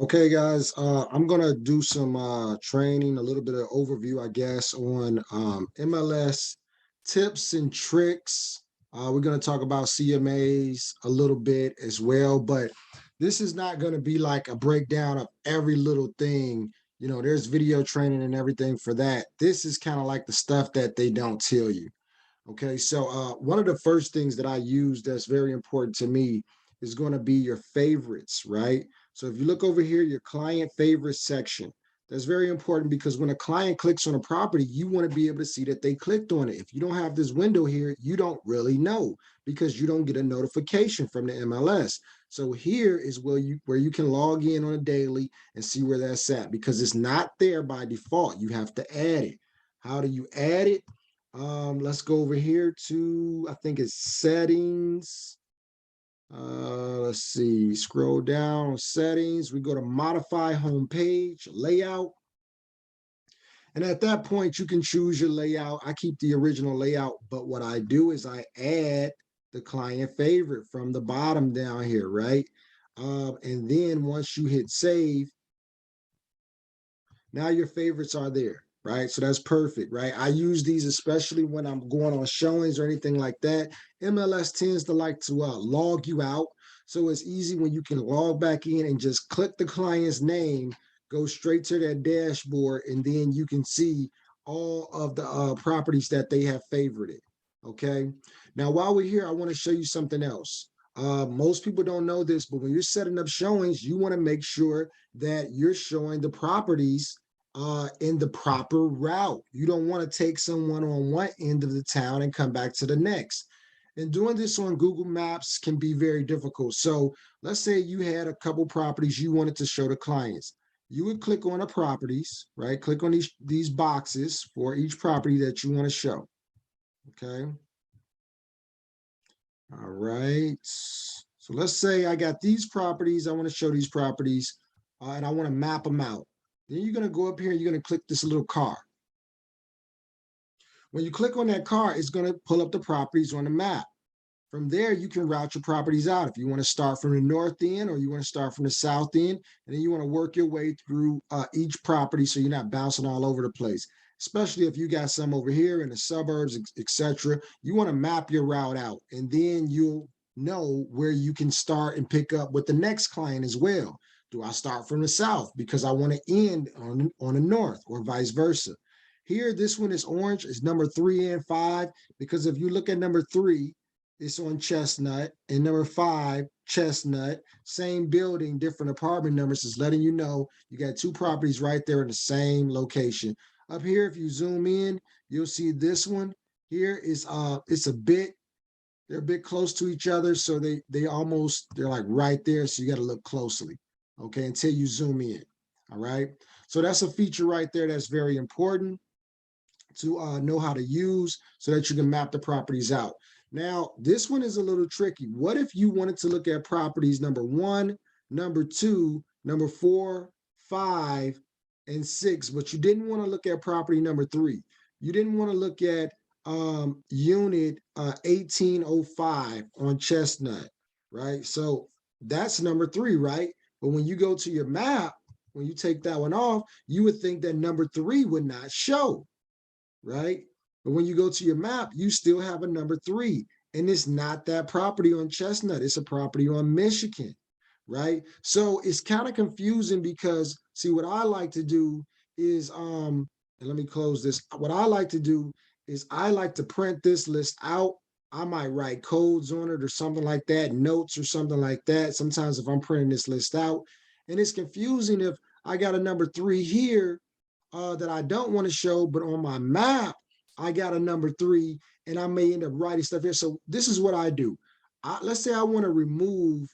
Okay, guys, I'm gonna do some training, a little bit of overview, I guess, on MLS tips and tricks. We're gonna talk about CMAs a little bit as well, but this is not gonna be like a breakdown of every little thing. You know, there's video training and everything for that. This is kind of like the stuff that they don't tell you. Okay, so one of the first things that I use that's very important to me is going to be your favorites, right? So if you look over here, your client favorites section, that's very important because when a client clicks on a property, you want to be able to see that they clicked on it. If you don't have this window here, you don't really know because you don't get a notification from the MLS. So here is where you can log in on a daily and see where that's at because it's not there by default. You have to add it. How do you add it? Let's go over here to, I think it's settings. Let's see, scroll down settings. We go to modify home page layout. And at that point, you can choose your layout. I keep the original layout, but what I do is I add the client favorite from the bottom down here, right? And then once you hit save, now your favorites are there, right? So that's perfect, right? I use these especially when I'm going on showings or anything like that. MLS tends to like to log you out. So it's easy when you can log back in and just click the client's name, go straight to their dashboard, and then you can see all of the properties that they have favorited. Okay. Now, while we're here, I want to show you something else. Most people don't know this, but when you're setting up showings, you want to make sure that you're showing the properties in the proper route. You don't want to take someone on one end of the town and come back to the next. And doing this on Google Maps can be very difficult. So let's say you had a couple properties you wanted to show the clients. You would click on the properties, right? Click on these boxes for each property that you want to show. Okay. All right. So let's say I got these properties. I want to show these properties and I want to map them out. Then you're going to go up here and you're going to click this little car. When you click on that car, it's going to pull up the properties on the map. From there, you can route your properties out. If you want to start from the north end or you want to start from the south end, and then you want to work your way through each property so you're not bouncing all over the place. Especially if you got some over here in the suburbs, etc. You want to map your route out, and then you'll know where you can start and pick up with the next client as well. Do I start from the south because I want to end on the north or vice versa? Here, this one is orange, is number 3 and 5, because if you look at number 3, it's on Chestnut, and number 5, Chestnut, same building, different apartment numbers, is letting you know you got two properties right there in the same location. Up here, if you zoom in, you'll see this one here is they're a bit close to each other, so they're like right there, so you got to look closely, okay, until you zoom in. All right, so that's a feature right there that's very important to know how to use so that you can map the properties out. Now, this one is a little tricky. What if you wanted to look at properties number 1, number 2, number 4, 5, and 6, but you didn't want to look at property number 3? You didn't want to look at unit 1805 on Chestnut, right? So that's number 3, right? But when you go to your map, when you take that one off, you would think that number 3 would not show, right? But when you go to your map, you still have a number 3, and it's not that property on Chestnut. It's a property on Michigan, right? So it's kind of confusing because, see, what I like to do is, and let me close this. What I like to do is I like to print this list out. I might write codes on it or something like that, notes or something like that. Sometimes if I'm printing this list out, and it's confusing if I got a number 3 here that I don't want to show, but on my map, I got a number 3 and I may end up writing stuff here. So this is what I do. Let's say I want to remove,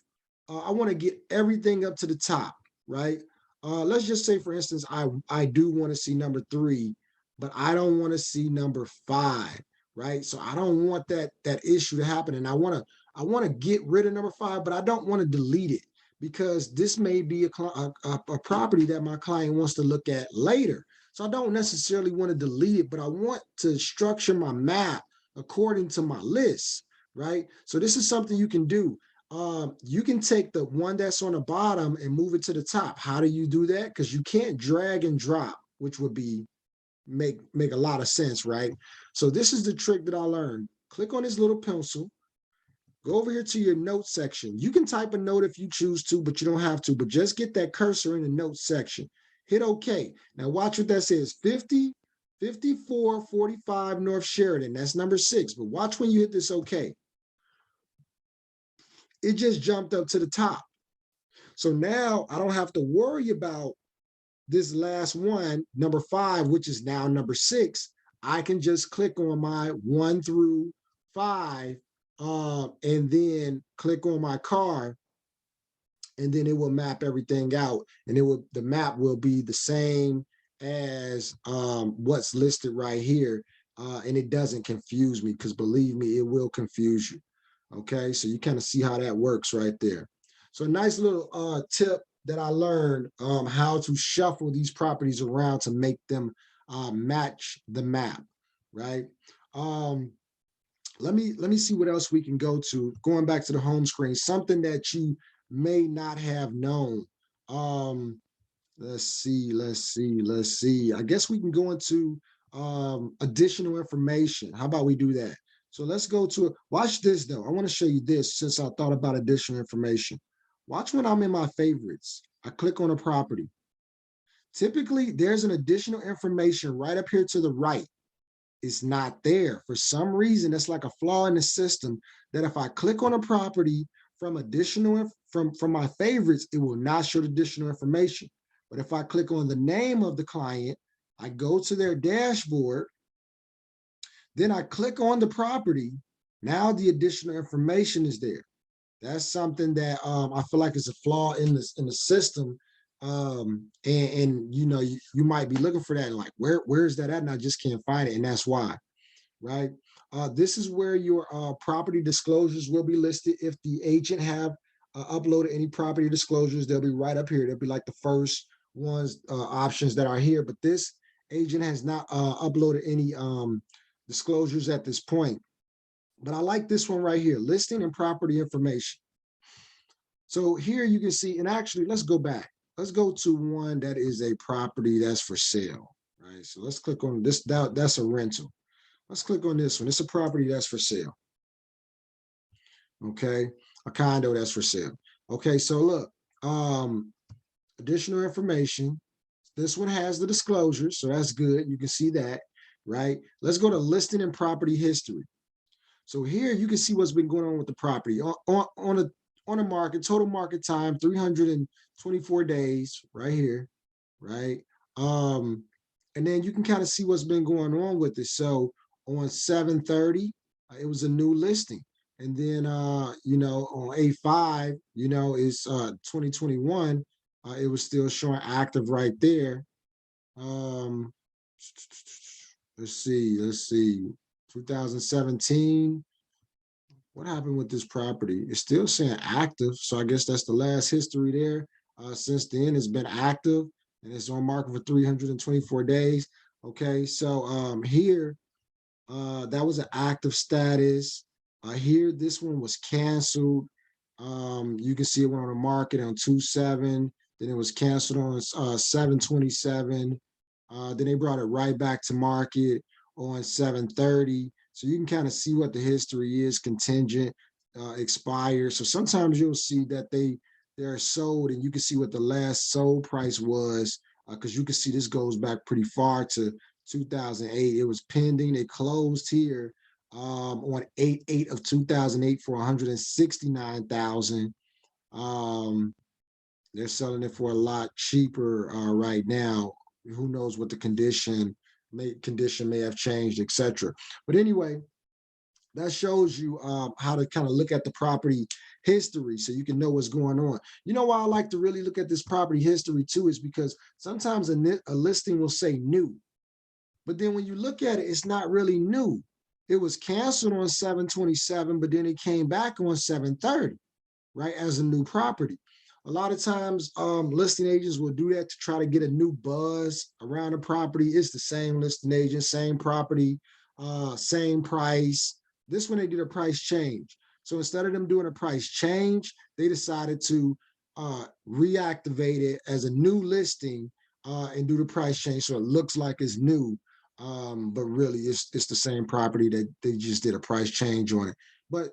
I want to get everything up to the top, right? Let's just say, for instance, I do want to see number 3, but I don't want to see number 5, right? So I don't want that issue to happen. And I want to get rid of number 5, but I don't want to delete it because this may be a property that my client wants to look at later. So I don't necessarily want to delete it, but I want to structure my map according to my list, right? So this is something you can do. You can take the one that's on the bottom and move it to the top. How do you do that? Because you can't drag and drop, which would be make a lot of sense, right? So this is the trick that I learned. Click on this little pencil, go over here to your notes section. You can type a note if you choose to, but you don't have to, but just get that cursor in the notes section. Hit OK. Now watch what that says, 5445 North Sheridan. That's number 6, but watch when you hit this OK. It just jumped up to the top. So now I don't have to worry about this last one, number 5, which is now number 6. I can just click on my 1 through 5 and then click on my car, and then it will map everything out, and the map will be the same as what's listed right here, and it doesn't confuse me, because believe me, it will confuse you. Okay, so you kind of see how that works right there. So a nice little tip that I learned, how to shuffle these properties around to make them match the map, right? Let me see what else we can go to. Going back to the home screen, something that you may not have known. Let's see. I guess we can go into additional information. How about we do that? So let's go to, watch this though. I want to show you this since I thought about additional information. Watch when I'm in my favorites. I click on a property. Typically, there's an additional information right up here to the right. It's not there. For some reason, it's like a flaw in the system that if I click on a property from from my favorites, it will not show additional information. But if I click on the name of the client, I go to their dashboard, then I click on the property. Now the additional information is there. That's something that I feel like is a flaw in the system. And you know, you might be looking for that and like, where's that at? And I just can't find it. And that's why, right? This is where your property disclosures will be listed. If the agent have uploaded any property disclosures, they'll be right up here. They'll be like the first ones, options that are here. But this agent has not uploaded any disclosures at this point. But I like this one right here, listing and property information. So here you can see, and actually, let's go back. Let's go to one that is a property that's for sale, right? So let's click on this. That's a rental. Let's click on this one. It's a property that's for sale. Okay, a condo that's for sale. Okay, so look, additional information. This one has the disclosures, so that's good. You can see that, right? Let's go to listing and property history. So here you can see what's been going on with the property on a market, total market time, 324 days right here, right? And then you can kind of see what's been going on with it. So on 7/30, it was a new listing. And then, you know, on 8/5, you know, it's 2021, it was still showing active right there. Let's see. 2017. What happened with this property? It's still saying active, so I guess that's the last history there. Since then, it's been active, and it's on market for 324 days. Okay, so here, that was an active status. Here, this one was canceled. You can see it went on the market on 2/7. Then it was canceled on 7/27. Then they brought it right back to market on 7/30. So you can kind of see what the history is, contingent, expired. So sometimes you'll see that they're sold, and you can see what the last sold price was, because you can see this goes back pretty far to 2008. It was pending. It closed here on 8/8 of 2008 for 169,000. They're selling it for a lot cheaper right now. Who knows what the condition may have changed, etc. But anyway, that shows you how to kind of look at the property history so you can know what's going on. You know why I like to really look at this property history too is because sometimes a listing will say new, but then when you look at it, it's not really new. It was canceled on 7/27, but then it came back on 7/30, right, as a new property. A lot of times, listing agents will do that to try to get a new buzz around the property. It's the same listing agent, same property, same price. This one, they did a price change. So instead of them doing a price change, they decided to reactivate it as a new listing and do the price change so it looks like it's new. But really it's the same property that they just did a price change on it. But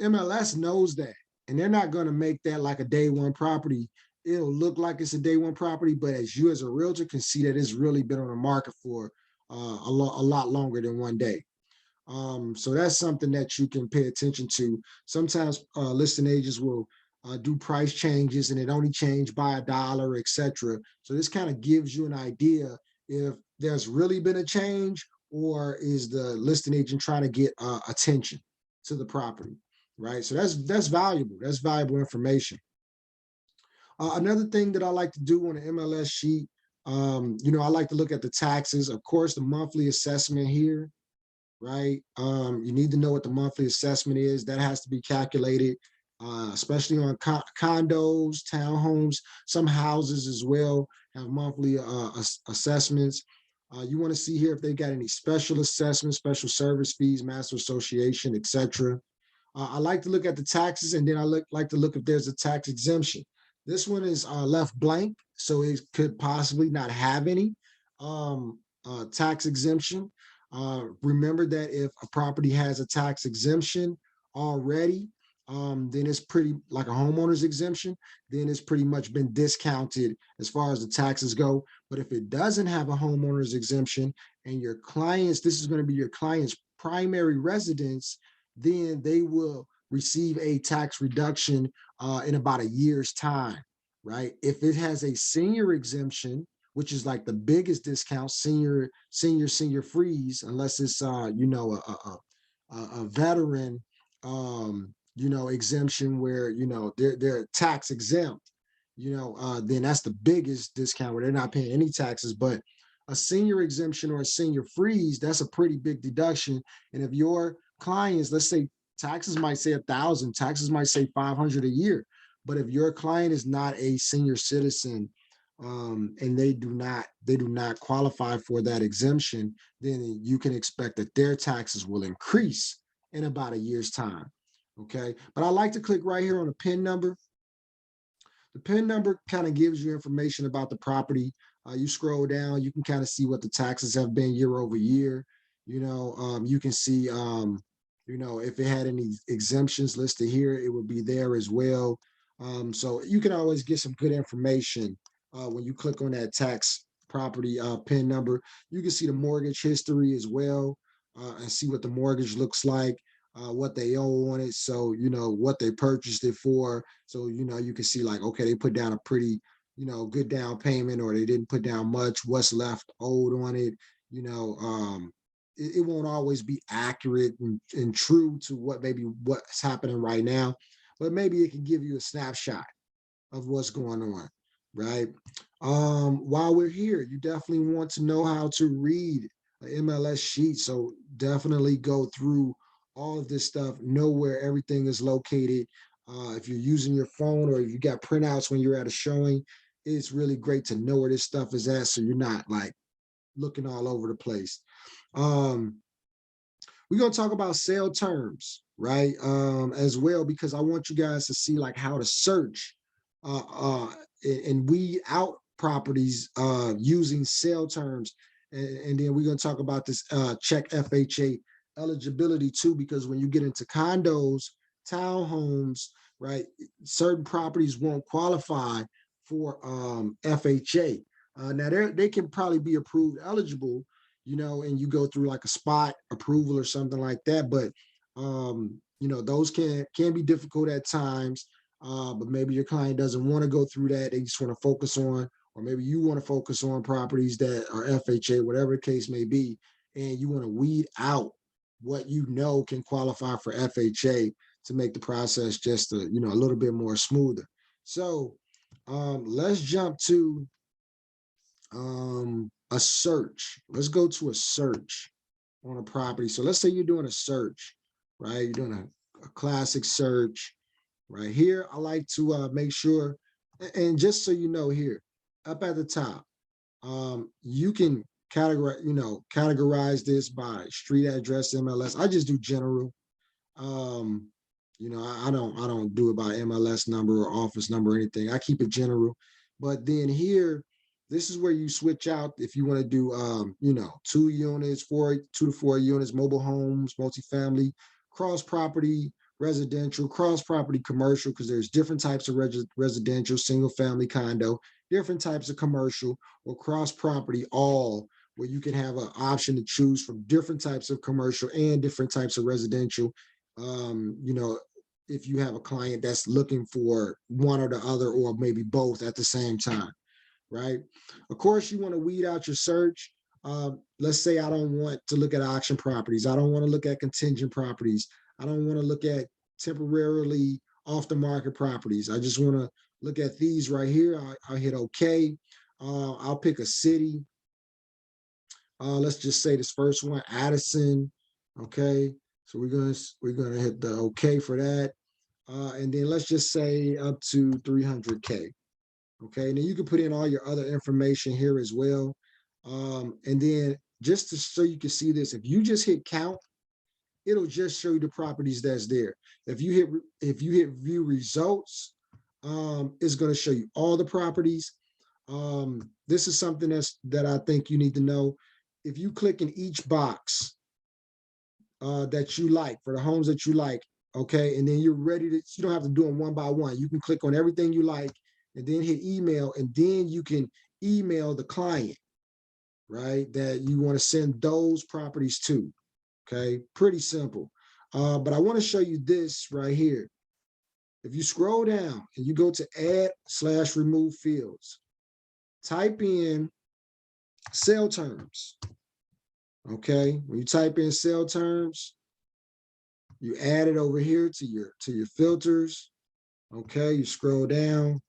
MLS knows that, and they're not going to make that like a day one property. It'll look like it's a day one property, but as you as a realtor can see that it's really been on the market for a lot longer than one day. So that's something that you can pay attention to. Sometimes listing agents will do price changes and it only changed by $1, etc. So this kind of gives you an idea if there's really been a change or is the listing agent trying to get attention to the property, right? So that's valuable. That's valuable information. Another thing that I like to do on the MLS sheet, I like to look at the taxes. Of course, the monthly assessment here, right? You need to know what the monthly assessment is. That has to be calculated, especially on condos, townhomes. Some houses as well have monthly assessments. You want to see here if they got any special assessments, special service fees, master association, etc. I like to look at the taxes, and then I like to look if there's a tax exemption. This one is left blank, so it could possibly not have any tax exemption. Remember that if a property has a tax exemption already, then it's pretty like a homeowner's exemption, then it's pretty much been discounted as far as the taxes go. But if it doesn't have a homeowner's exemption and your clients, this is going to be your client's primary residence, then they will receive a tax reduction in about a year's time, right? If it has a senior exemption, which is like the biggest discount, senior freeze, unless it's a veteran exemption where they're tax exempt, then that's the biggest discount where they're not paying any taxes. But a senior exemption or a senior freeze, that's a pretty big deduction. And if your clients, let's say taxes might say 1,000, taxes might say 500 a year, but if your client is not a senior citizen and they do not qualify for that exemption, then you can expect that their taxes will increase in about a year's time. Okay, but I like to click right here on the PIN number. The PIN number kind of gives you information about the property. You scroll down, you can kind of see what the taxes have been year over year. You can see, if it had any exemptions listed here, it would be there as well. So you can always get some good information when you click on that tax property PIN number. You can see the mortgage history as well and see what the mortgage looks like. What they owe on it, so what they purchased it for, so you can see like, okay, they put down a pretty good down payment, or they didn't put down much, what's left owed on it. It won't always be accurate and true to what's happening right now, but maybe it can give you a snapshot of what's going on, right? While we're here, you definitely want to know how to read an MLS sheet, so definitely go through all of this stuff, know where everything is located. If you're using your phone or if you got printouts when you're at a showing, it's really great to know where this stuff is at, so you're not like looking all over the place. We're going to talk about sale terms, right? As well, because I want you guys to see like how to search and weed out properties using sale terms. And then we're going to talk about this check FHA eligibility too, because when you get into condos, townhomes, right, certain properties won't qualify for FHA. Now they can probably be approved eligible, and you go through like a spot approval or something like that, but those can be difficult at times. But maybe your client doesn't want to go through that. They just want to focus on, or maybe you want to focus on properties that are FHA, whatever the case may be, and you want to weed out what can qualify for FHA to make the process just a little bit more smoother. So let's jump to a search. Let's go to a search on a property. So let's say you're doing a search, right? You're doing a classic search right here. I like to make sure, and just so you know here, up at the top, you can categorize this by street address, MLS. I just do general. You know, I don't do it by MLS number or office number or anything. I keep it general. But then here, this is where you switch out if you want to do you know, 2 units, 2 to 4 units, mobile homes, multifamily, cross property, residential, cross property commercial, because there's different types of residential, single family condo, different types of commercial, or cross property all, where you can have an option to choose from different types of commercial and different types of residential. You know, if you have a client that's looking for one or the other, or maybe both at the same time, right? Of course, you want to weed out your search. Let's say I don't want to look at auction properties. I don't want to look at contingent properties. I don't want to look at temporarily off the market properties. I just want to look at these right here. I'll hit OK. I'll pick a city. Let's just say this first one, Addison. Okay, so we're gonna hit the OK for that. And then let's just say up to 300K. Okay, and then you can put in all your other information here as well. And then just to, so you can see this, if you just hit count, it'll just show you the properties that's there. If you hit view results, it's going to show you all the properties. This is something that I think you need to know. If you click in each box that you like, for the homes that you like, okay, and then you're ready to, you don't have to do them one by one. You can click on everything you like and then hit email, and then you can email the client, right, that you want to send those properties to. Okay, pretty simple. But I want to show you this right here. If you scroll down and you go to add/remove fields, type in sale terms. Okay, when you type in sale terms, you add it over here to your filters. Okay, you scroll down.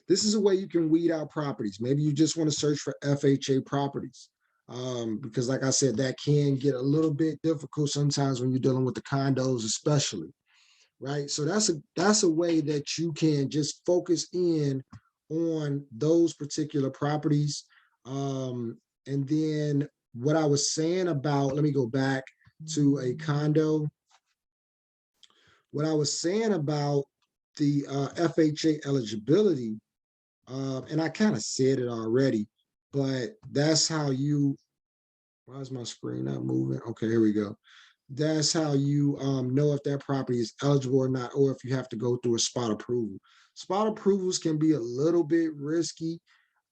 This is a way you can weed out properties. Maybe you just want to search for FHA properties. Because like I said, that can get a little bit difficult sometimes when you're dealing with the condos, especially, right? So that's a way that you can just focus in on those particular properties. And then what I was saying about, let me go back to a condo. What I was saying about the FHA eligibility, and I kind of said it already, but that's how you, why is my screen not moving? Okay, here we go. That's how you know if that property is eligible or not, or if you have to go through a spot approval. Spot approvals can be a little bit risky.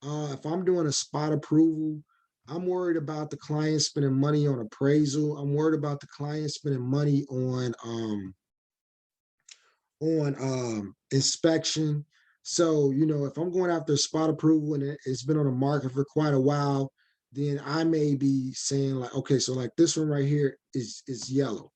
If I'm doing a spot approval, I'm worried about the client spending money on appraisal. I'm worried about the client spending money on inspection. So, you know, if I'm going after a spot approval and it's been on the market for quite a while, then I may be saying like, okay, so like this one right here is yellow,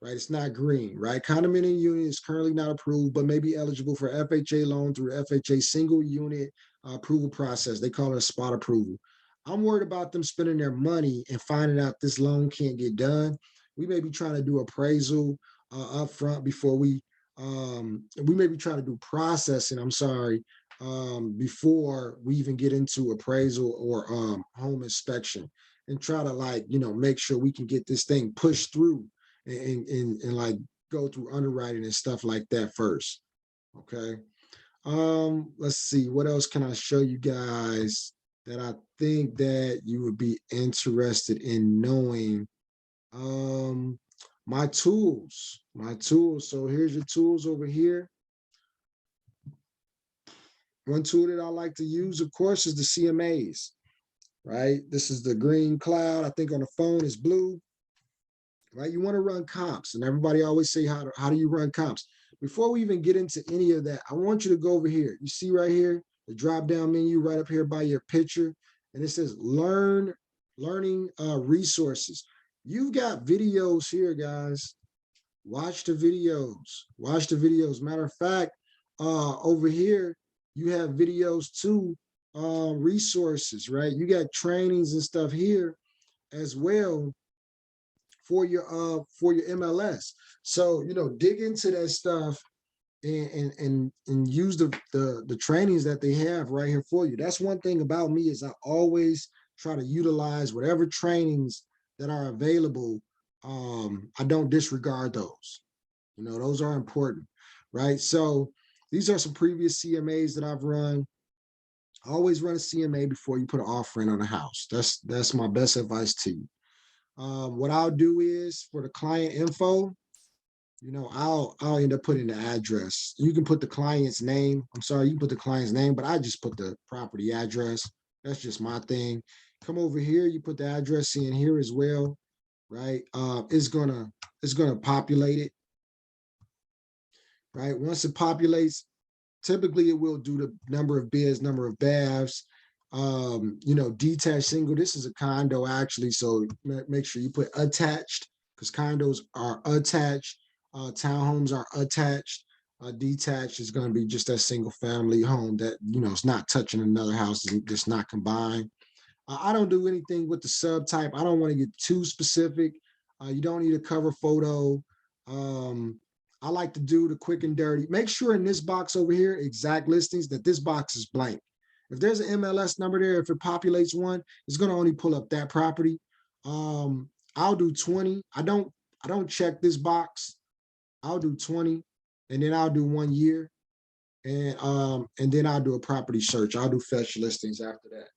right? It's not green, right? Condominium unit is currently not approved, but may be eligible for FHA loan through FHA single unit approval process. They call it a spot approval. I'm worried about them spending their money and finding out this loan can't get done. We may be trying to do appraisal up front before we may be trying to do processing, I'm sorry, before we even get into appraisal or home inspection, and try to, like, you know, make sure we can get this thing pushed through and like go through underwriting and stuff like that first. Okay. Let's see, what else can I show you guys that I think that you would be interested in knowing. um my tools. So here's your tools over here. One tool that I like to use, of course, is the CMAs, right? This is the green cloud. I think on the phone is blue, right? You want to run comps, and everybody always say, how do you run comps? Before we even get into any of that, I want you to go over here. You see right here, the drop down menu right up here by your picture, and it says learning resources. You've got videos here, guys. Watch the videos. Watch the videos. Matter of fact, over here, you have videos too, resources, right? You got trainings and stuff here as well for your MLS. So, you know, dig into that stuff and use the trainings that they have right here for you. That's one thing about me, is I always try to utilize whatever trainings that are available. I don't disregard those. Those are important, right? So these are some previous CMAs that I've run. Always run a CMA before you put an offer in on a house. That's my best advice to you. What I'll do is for the client info, I'll end up putting the address. You can put the client's name. I'm sorry, you can put the client's name, but I just put the property address. That's just my thing. Come over here, you put the address in here as well, right? It's gonna populate it, right? Once it populates, typically it will do the number of bids, number of baths, detached single. This is a condo actually, so make sure you put attached because condos are attached, townhomes are attached. Detached is going to be just that single family home that it's not touching another house, it's not combined. I don't do anything with the subtype. I don't want to get too specific. You don't need a cover photo. Um, I like to do the quick and dirty. Make sure in this box over here, exact listings, that this box is blank. If there's an MLS number there, if it populates one, it's going to only pull up that property. I'll do 20. I don't check this box. I'll do 20, and then I'll do 1 year, and then I'll do a property search. I'll do fetch listings after that.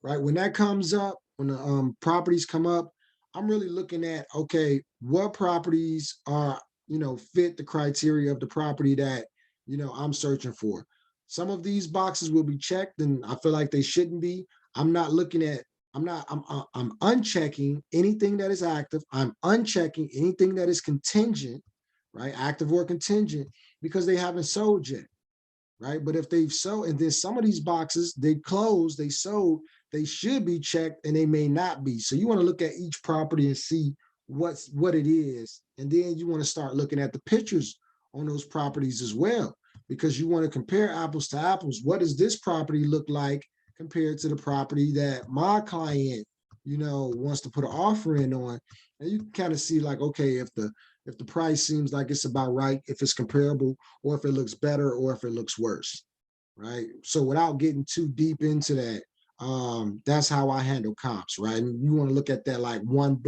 Right? When that comes up, when the properties come up, I'm really looking at, okay, what properties are, fit the criteria of the property that, I'm searching for. Some of these boxes will be checked and I feel like they shouldn't be. I'm not looking at, I'm unchecking anything that is active. I'm unchecking anything that is contingent, right? Active or contingent, because they haven't sold yet. Right. But if they've sold, and then some of these boxes, they closed, they sold, they should be checked and they may not be. So you want to look at each property and see what it is. And then you want to start looking at the pictures on those properties as well, because you want to compare apples to apples. What does this property look like compared to the property that my client, wants to put an offer in on? And you can kind of see like, okay, if the price seems like it's about right, if it's comparable, or if it looks better, or if it looks worse, right? So without getting too deep into that, that's how I handle comps, right? And you want to look at that like 1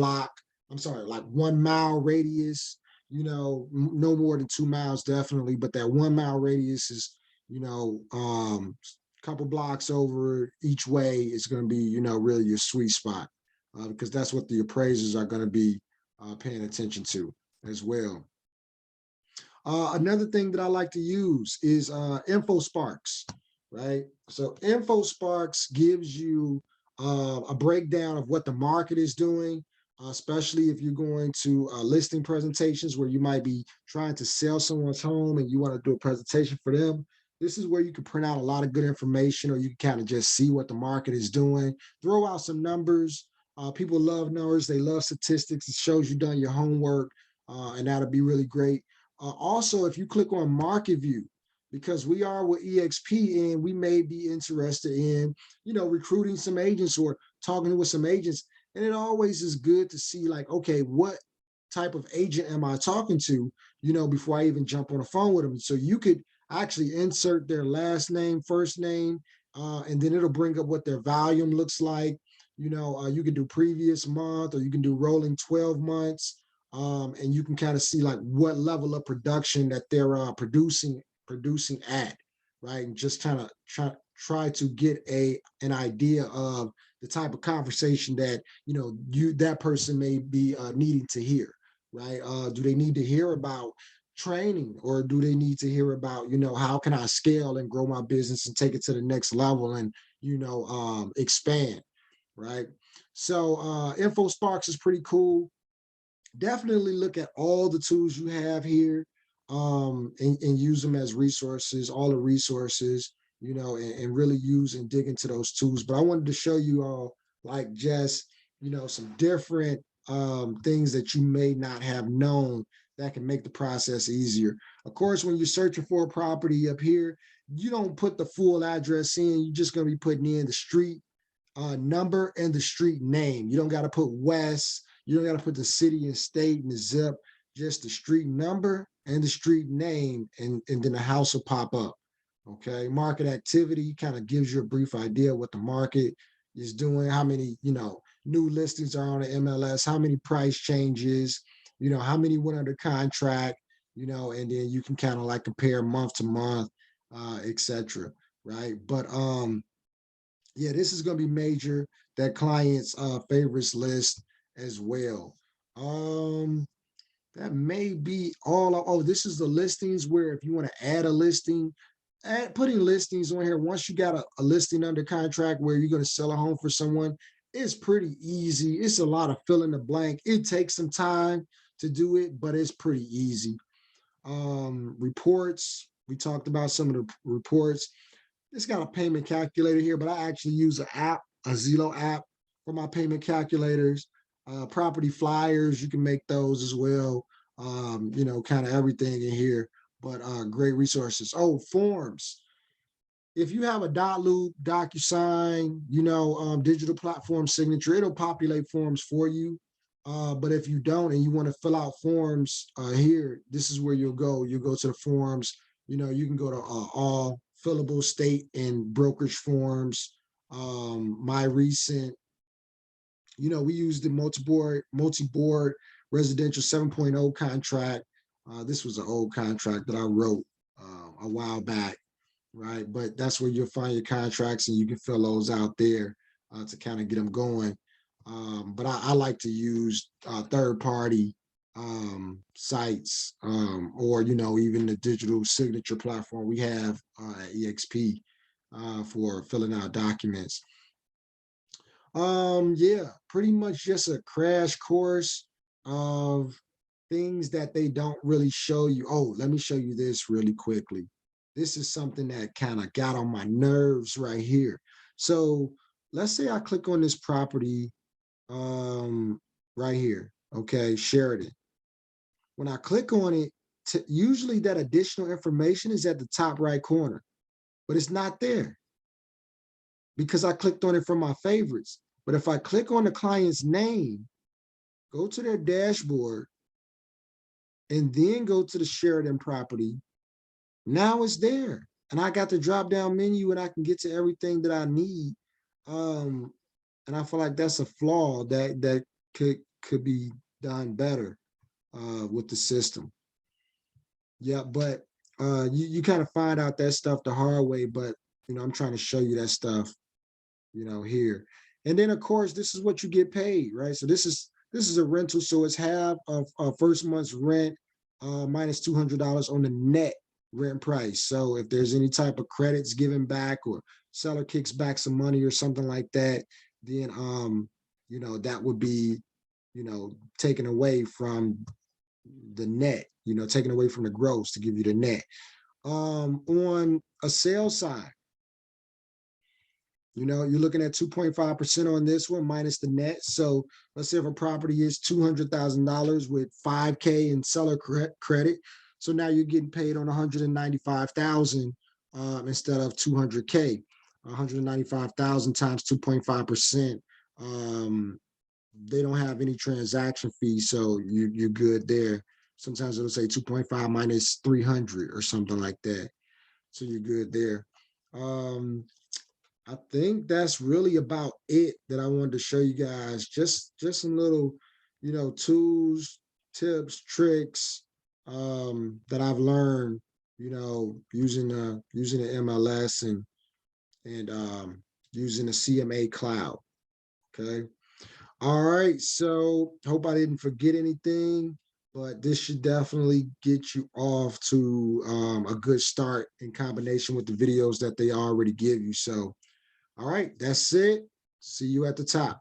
mile radius, no more than 2 miles definitely, but that 1 mile radius is, couple blocks over each way is going to be, really your sweet spot, because that's what the appraisers are going to be paying attention to as well. Another thing that I like to use is Infosparks, right? So Infosparks gives you a breakdown of what the market is doing, especially if you're going to listing presentations where you might be trying to sell someone's home and you want to do a presentation for them. This is where you can print out a lot of good information, or you can kind of just see what the market is doing, throw out some numbers. People love numbers. They love statistics. It shows you've done your homework, and that'll be really great. Also, if you click on Market View, because we are with EXP and we may be interested in, recruiting some agents or talking with some agents. And it always is good to see like, okay, what type of agent am I talking to, before I even jump on the phone with them. So you could actually insert their last name, first name, and then it'll bring up what their volume looks like. You can do previous month, or you can do rolling 12 months. And you can kind of see like what level of production that they're producing at, right? And just kind of try to get an idea of the type of conversation that that person may be needing to hear, right? Do they need to hear about training, or do they need to hear about how can I scale and grow my business and take it to the next level and expand, right? So Infosparks is pretty cool. Definitely look at all the tools you have here, and use them as resources, all the resources, and really use and dig into those tools. But I wanted to show you all like just, some different things that you may not have known that can make the process easier. Of course, when you're searching for a property up here, you don't put the full address in. You're just going to be putting in the street number and the street name. You don't got to put West. You don't got to put the city and state and the zip, just the street number and the street name, and then the house will pop up. Okay. Market activity kind of gives you a brief idea what the market is doing, how many, new listings are on the MLS, how many price changes, you know, how many went under contract, you know, and then you can kind of like compare month to month, etc. Right. But yeah, this is going to be major, that client's favorites list as well. Um, that may be all. Oh, this is the listings where if you want to add a listing, putting listings on here. Once you got a listing under contract where you're going to sell a home for someone, it's pretty easy. It's a lot of fill in the blank. It takes some time to do it, but it's pretty easy. Reports. We talked about some of the reports. It's got a payment calculator here, but I actually use an app, a Zillow app, for my payment calculators. Property flyers, you can make those as well. You know, kind of everything in here, but great resources. Oh, forms. If you have a dot loop, DocuSign, you know, digital platform signature, it'll populate forms for you. But if you don't and you want to fill out forms here, this is where you'll go. You'll go to the forms. You know, you can go to all fillable state and brokerage forms. My recent, you know, we use the multi-board residential 7.0 contract. This was an old contract that I wrote a while back, right? But that's where you'll find your contracts and you can fill those out there to kind of get them going. But I like to use third-party sites or, you know, even the digital signature platform we have at EXP for filling out documents. Yeah, pretty much just a crash course of things that they don't really show you. Oh, let me show you this really quickly. This is something that kind of got on my nerves right here. So let's say I click on this property right here, okay, Sheridan. When I click on it, usually that additional information is at the top right corner, but it's not there because I clicked on it from my favorites. But if I click on the client's name, go to their dashboard, and then go to the Sheridan property, now it's there. And I got the drop-down menu and I can get to everything that I need. And I feel like that's a flaw that could be done better with the system. Yeah, but you kind of find out that stuff the hard way, but you know, I'm trying to show you that stuff, you know, here. And then of course, this is what you get paid, right? So this is a rental, so it's half of first month's rent minus $200 on the net rent price. So if there's any type of credits given back or seller kicks back some money or something like that, then you know, that would be, you know, taken away from the net, you know, taken away from the gross to give you the net. On a sales side, you know, you're looking at 2.5% on this one minus the net. So let's say if a property is $200,000 with 5K in seller credit. So now you're getting paid on 195,000 instead of 200K. 195,000 times 2.5%. They don't have any transaction fees, so you're good there. Sometimes it'll say 2.5 minus 300 or something like that. So you're good there. I think that's really about it that I wanted to show you guys. Just some little, you know, tools, tips, tricks that I've learned, you know, using the MLS and using the CMA cloud. Okay. All right. So hope I didn't forget anything, but this should definitely get you off to a good start in combination with the videos that they already give you. So all right, that's it. See you at the top.